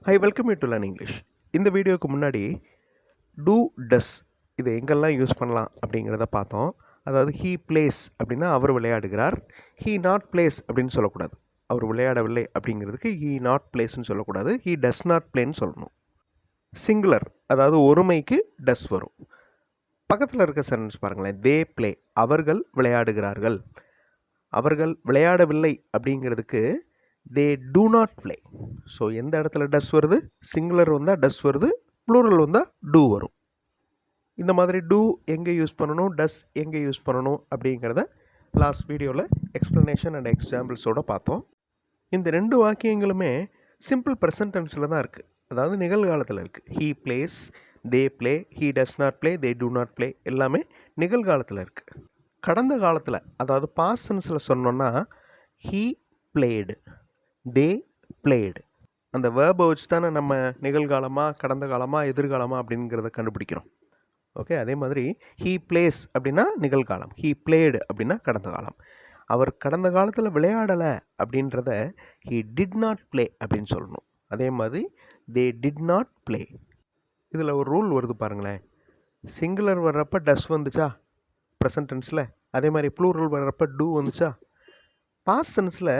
Hi, welcome you to Learn English. இந்த வீடியோக்கு முன்னாடி டூ டஸ் இதை எங்கெல்லாம் யூஸ் பண்ணலாம் அப்படிங்கிறத பார்த்தோம். அதாவது ஹீ பிளேஸ் அப்படின்னா அவர் விளையாடுகிறார். ஹீ நாட் பிளேஸ் அப்படின்னு சொல்லக்கூடாது. அவர் விளையாடவில்லை அப்படிங்கிறதுக்கு ஹீ நாட் பிளேஸ்ன்னு சொல்லக்கூடாது. ஹீ டஸ் நாட் பிளேன்னு சொல்லணும். சிங்குலர் அதாவது ஒருமைக்கு டஸ் வரும். பக்கத்தில் இருக்க சென்டென்ஸ் பாருங்களேன். தே பிளே அவர்கள் விளையாடுகிறார்கள். அவர்கள் விளையாடவில்லை அப்படிங்கிறதுக்கு they do not play. So எந்த இடத்துல டஸ் வருது? சிங்குலர் வந்தால் டஸ் வருது, ப்ளூரல் வந்தால் டூ வரும். இந்த மாதிரி டூ எங்கே யூஸ் பண்ணணும், டஸ் எங்கே யூஸ் பண்ணணும் அப்படிங்கிறத லாஸ்ட் வீடியோவில் எக்ஸ்ப்ளனேஷன் அண்ட் எக்ஸாம்பிள்ஸோடு பார்த்தோம். இந்த ரெண்டு வாக்கியங்களுமே சிம்பிள் ப்ரெசன்ட் டென்ஸில் தான் இருக்குது, அதாவது நிகழ்காலத்தில் இருக்குது. He plays, they play, he does not play, they do not play எல்லாமே நிகழ்காலத்தில் இருக்குது. கடந்த காலத்தில் அதாவது பாஸ்ட் டென்ஸில் சொன்னோன்னா ஹீ பிளேடு, தே பிளேடு. அந்த வேர்பை வச்சு தானே நம்ம நிகழ்காலமாக, கடந்த காலமாக, எதிர்காலமாக அப்படிங்கிறத கண்டுபிடிக்கிறோம். ஓகே, அதே மாதிரி ஹீ பிளேஸ் அப்படின்னா நிகழ்காலம், ஹீ பிளேடு அப்படின்னா கடந்த காலம். அவர் கடந்த காலத்தில் விளையாடலை அப்படின்றத ஹீ டிட் நாட் ப்ளே அப்படின்னு சொல்லணும். அதே மாதிரி தே டிட் நாட் ப்ளே. இதில் ஒரு ரூல் வருது பாருங்களேன். சிங்குலர் வர்றப்ப டஸ் வந்துச்சா ப்ரெசன்ட் டென்ஸில், அதே மாதிரி ப்ளூரல் வர்றப்ப டூ வந்துச்சா. பாஸ்ட் டென்ஸில்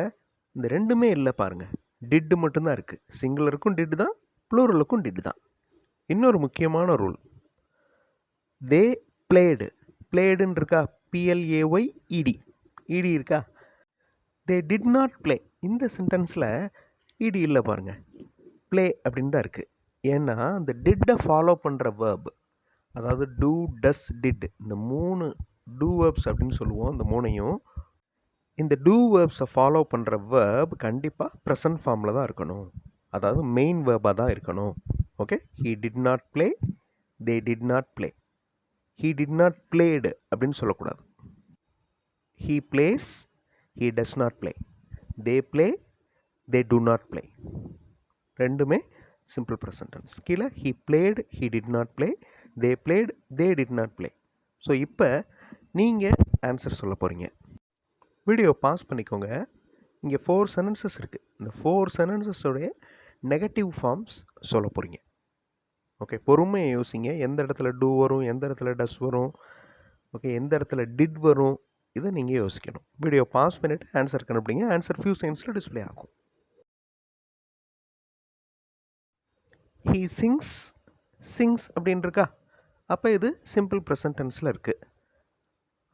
இந்த ரெண்டுமே இல்லை பாருங்கள், டிட்டு மட்டும்தான் இருக்குது. சிங்குலருக்கும் டிட்டு தான், ப்ளூரலுக்கும் டிட்டு தான். இன்னொரு முக்கியமான ரூல், தே பிளேடு, பிளேடுன்னு இருக்கா, பிஎல்ஏஒய் இடி இருக்கா. தே டிட் நாட் ப்ளே, இந்த சென்டென்ஸில் இடி இல்லை பாருங்கள், ப்ளே அப்படின்னு தான் இருக்குது. ஏன்னா அந்த டிட்டை ஃபாலோ பண்ணுற வேர்ப், அதாவது டூ டஸ் டிட், இந்த மூணு டூ வேர்ப்ஸ் அப்படின்னு சொல்லுவோம். இந்த மூணையும், இந்த டூ வேர்ப்ஸை ஃபாலோ பண்ணுற வேர்ப் கண்டிப்பாக ப்ரெசன்ட் ஃபார்மில் தான் இருக்கணும், அதாவது மெயின் வேர்பாக தான் இருக்கணும். Okay, he did not play, they did not play. He did not blade அப்படின்னு சொல்லக்கூடாது. He plays, he does not play. They play, they do not play. ரெண்டுமே சிம்பிள் ப்ரெசன்ட் டென்ஸ். கீழே he blade, he did not play, they blade, they did not play. So இப்போ நீங்கள் answer சொல்ல போகிறீங்க. Video pass பண்ணிக்கோங்க. இங்கே 4 sentences இருக்குது. இந்த 4 சென்டென்சஸோடைய நெகட்டிவ் ஃபார்ம்ஸ் சொல்ல போகிறீங்க. ஓகே, பொறுமையை யோசிங்க. எந்த இடத்துல டூ வரும், எந்த இடத்துல டஸ் வரும், ஓகே, எந்த இடத்துல டிட் வரும், இதை நீங்கள் யோசிக்கணும். வீடியோ பாஸ் பண்ணிவிட்டு ஆன்சர் கண்டுபிடிங்க. ஆன்சர் ஃபியூ செகண்ட்ஸில் டிஸ்பிளே ஆகும். ஹீ சிங்ஸ், சிங்ஸ் அப்படின்னு இருக்கா, அப்போ இது சிம்பிள் ப்ரெசன்ட் டென்ஸில் இருக்குது.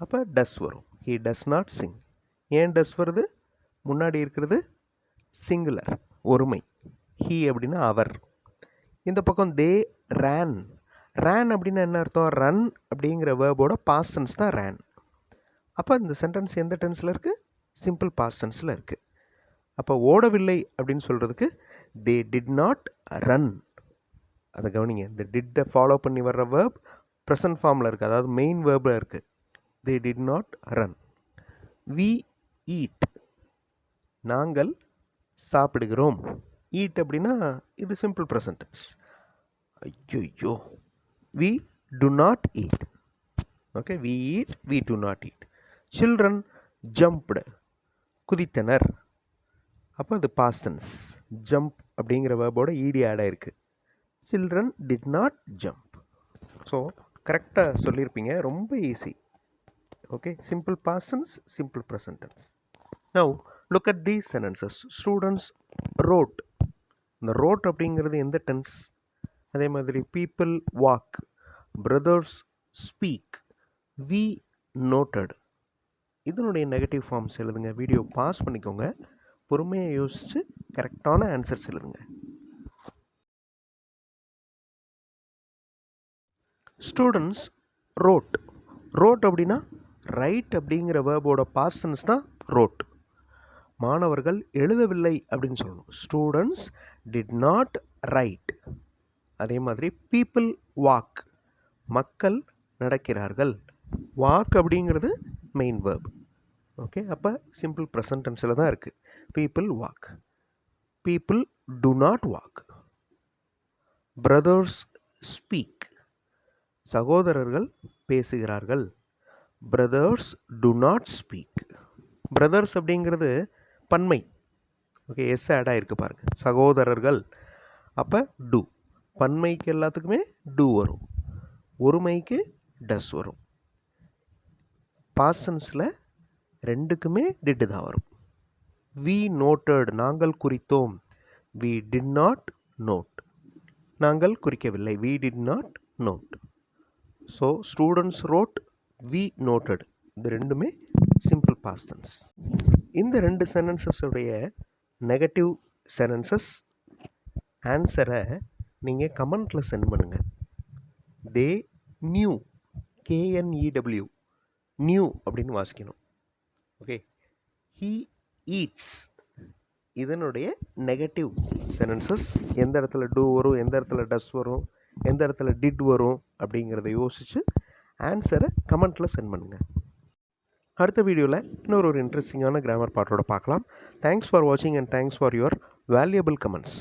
அப்போ டஸ் வரும். He does not Singh. ஏன் டஸ் வருது? முன்னாடி இருக்கிறது சிங்குலர், ஒருமை. ஹீ அப்படின்னா அவர். இந்த பக்கம் தே ரேன். ரேன் அப்படின்னா என்ன அர்த்தம்? ரன் அப்படிங்கிற வேர்போட பாஸ்ட் டென்ஸ் தான் ரேன். அப்போ இந்த சென்டென்ஸ் எந்த டென்ஸில் இருக்குது? சிம்பிள் பாஸ்ட் டென்ஸில் இருக்குது. அப்போ ஓடவில்லை அப்படின்னு சொல்கிறதுக்கு தே டிட் நாட் ரன். அதை கவனிங்க, இந்த டிட்டை ஃபாலோ பண்ணி வர்ற வேர்ப் ப்ரெசன்ட் ஃபார்மில் இருக்குது, அதாவது மெயின் வேர்பில் இருக்குது. They did not run. We eat, நாங்கள் சாப்பிடுகிறோம். ஈட் அப்படின்னா இது சிம்பிள் ப்ரெசன்ட் டென்ஸ். ஐயோ, we do not eat. Okay, we eat, we do not eat. Children jumped, குதித்தனர். அப்போ அது பாஸ்ட் டென்ஸ். ஜம்ப் அப்படிங்கிற வேர்போட ஈடி ஆட் ஆயிருக்கு. Children did not jump. So கரெக்டாக சொல்லியிருப்பீங்க, ரொம்ப easy. Okay, simple past tense, simple present tense. Now look at these sentences. Students wrote. இந்த wrote அப்படிங்கிறது எந்த டென்ஸ்? அதே மாதிரி people walk, brothers speak, we noted. இதனுடைய நெகட்டிவ் ஃபார்ம்ஸ் எழுதுங்க. வீடியோ பாஸ் பண்ணிக்கோங்க, பொறுமையாக யோசித்து கரெக்டான ஆன்சர்ஸ் எழுதுங்க. Students wrote. wrote அப்படின்னா ரைட் அப்படிங்கிற வேர்போட பாஸ்ட் டென்ஸ் தான் ரோட். மாணவர்கள் எழுதவில்லை அப்படின்னு சொல்லணும். Students did not right. அதே மாதிரி பீப்புள் வாக், மக்கள் நடக்கிறார்கள். வாக் அப்படிங்கிறது மெயின் வேர்ப். ஓகே, அப்போ சிம்பிள் ப்ரெசன்ட் டென்ஸில் தான் இருக்குது. People walk, people to not walk. Brothers speak, சகோதரர்கள் பேசுகிறார்கள். Brothers to not speak. Brothers அப்படிங்கிறது பன்மை. ஓகே, எஸ் ஆட் ஆகிருக்கு பாருங்கள். சகோதரர்கள் அப்போ டூ. பன்மைக்கு எல்லாத்துக்குமே டூ வரும், ஒருமைக்கு டஸ் வரும். பாஸ்ட் டென்ஸில் ரெண்டுக்குமே டிட் தான் வரும். we noted நாங்கள் குறித்தோம், we did not note நாங்கள் குறிக்கவில்லை, we did not note. So students wrote, we noted, இது ரெண்டுமே சிம்பிள் பாஸ்ட் டென்ஸ். இந்த ரெண்டு சென்டென்சஸுடைய நெகட்டிவ் சென்டென்சஸ் ஆன்சரை நீங்கள் கமெண்ட்டில் சென்ட் பண்ணுங்கள். தே நியூ, KNEW, நியூ அப்படின்னு வாசிக்கணும். ஓகே. ஹீ ஈட்ஸ், இதனுடைய நெகட்டிவ் சென்டென்சஸ் எந்த இடத்துல டூ வரும், எந்த இடத்துல டஸ் வரும், எந்த இடத்துல டிட் வரும் அப்படிங்கிறத யோசித்து ஆன்சரை கமெண்ட்டில் சென்ட் பண்ணுங்கள். அடுத்த வீடியோவில் இன்னொரு இன்ட்ரெஸ்டிங்கான கிராமர் பார்ட்டோட பார்க்கலாம். தேங்க்ஸ் ஃபார் வாட்சிங் and thanks for your valuable comments.